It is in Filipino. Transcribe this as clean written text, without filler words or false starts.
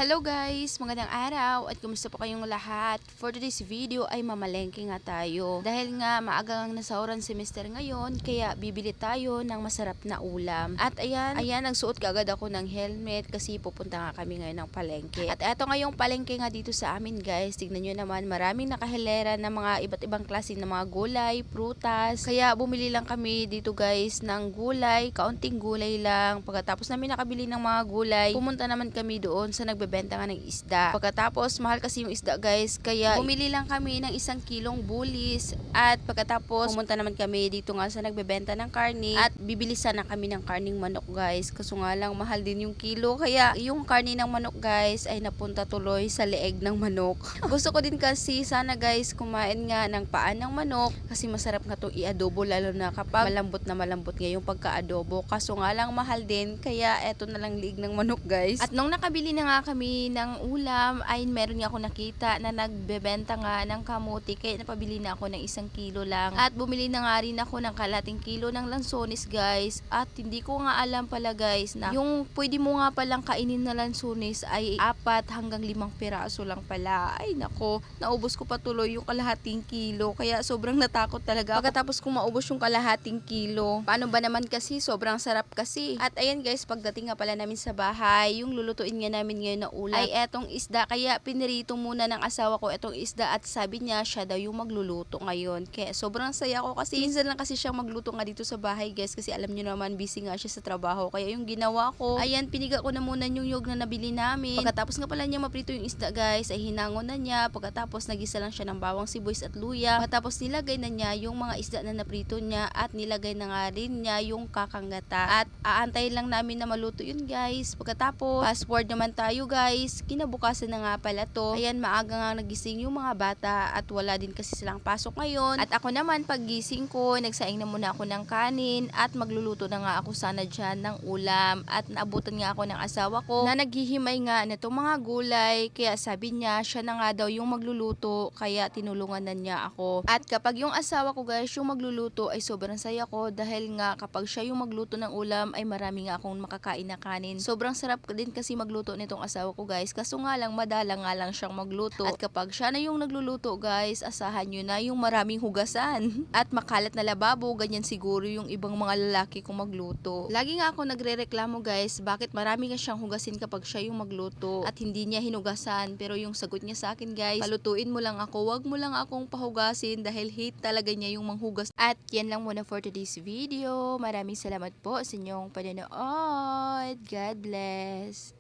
Hello guys! Magandang araw at kumusta po kayong lahat? For today's video ay mamalengke nga tayo. Dahil nga maagang nasahuran si Mr. ngayon, kaya bibili tayo ng masarap na ulam. At ayan, nagsuot kaagad ako ng helmet kasi pupunta nga kami ngayon ng palengke. At eto ngayong palengke nga dito sa amin guys, tignan nyo naman maraming nakahilera ng mga iba't ibang klase ng mga gulay, prutas. Kaya bumili lang kami dito guys ng gulay, kaunting gulay lang. Pagkatapos namin nakabili ng mga gulay, pumunta naman kami doon sa nagbebenta nga ng isda. Pagkatapos, mahal kasi yung isda guys, kaya bumili lang kami ng 1 kilong bulis at pagkatapos, pumunta naman kami dito nga sa nagbebenta ng karne at bibili sana kami ng karning manok guys. Kaso nga lang, mahal din yung kilo, kaya yung karne ng manok guys ay napunta tuloy sa leeg ng manok. Gusto ko din kasi sana guys kumain nga ng paan ng manok kasi masarap nga to i-adobo lalo na kapag malambot nga yung pagka-adobo. Kaso nga lang mahal din, kaya eto na lang liig ng manok guys. At nung nakabili na nga kami ng ulam ay meron nga ako nakita na nagbebenta nga ng kamuti, kaya napabili na ako ng 1 kilo lang at bumili na nga rin ako ng kalating kilo ng lansones guys. At hindi ko nga alam pala guys na yung pwede mo nga palang kainin na lansones ay 4 hanggang 5 piraso lang pala. Ay nako, naubos ko pa tuloy yung kalahating kilo, kaya sobrang natakot talaga pagkatapos kong maubos yung kalahating kilo. Paano ba naman kasi, sobrang sarap kasi. At ayan guys, pagdating nga pala namin sa bahay, yung lulutuin nga namin ngayon na ulam ay etong isda, kaya pinirito muna ng asawa ko etong isda at sabi niya siya daw yung magluluto ngayon. Kaya sobrang saya ko kasi minsan lang kasi siyang magluto nga dito sa bahay guys, kasi alam niyo naman busy nga siya sa trabaho. Kaya yung ginawa ko, ayan, piniga ko na muna yung nyug na nabili namin. Pagkatapos nga pala niya maprito yung isda guys, ay hinangon na niya. Pagkatapos nagisa lang siya ng bawang, sibuyas at luya. Pagkatapos nilagay na niya yung mga isda na naprito niya at nilagay na nga rin niya yung kakanggata. At aantayin lang namin na maluto yun guys. Pagkatapos, fast forward naman tayo guys. Kinabukasan na nga pala to. Ayan, maaga nga nagising yung mga bata at wala din kasi silang pasok ngayon. At ako naman paggising ko, nagsaing na muna ako ng kanin at magluluto na nga ako sana dyan ng ulam. At naabutan nga ako ng asawa ko na naghihimay nga na itong mga gulay. Kaya sabi niya, siya na nga daw yung magluluto, kaya tinulungan na niya ako. At kapag yung asawa ko guys yung magluluto ay sobrang saya ko, dahil nga kapag siya yung magluto ng ulam ay marami nga akong makakain na kanin. Sobrang sarap din kasi magluto nitong asawa ko guys, kaso nga lang madala nga lang siyang magluto. At kapag siya na yung nagluluto guys, asahan nyo na yung maraming hugasan at makalat na lababo. Ganyan siguro yung ibang mga lalaki kung magluto. Lagi nga ako nagrereklamo guys, bakit marami nga siyang hugasin kapag siya yung magluto at hindi niya hinugasan. Pero yung sagot niya sa akin guys, palutuin mo lang ako, wag mo lang akong pahugasin, dahil hate talaga niya yung manghugas. At yan lang muna for today's video. Maraming salamat po sa inyong panonood. God bless.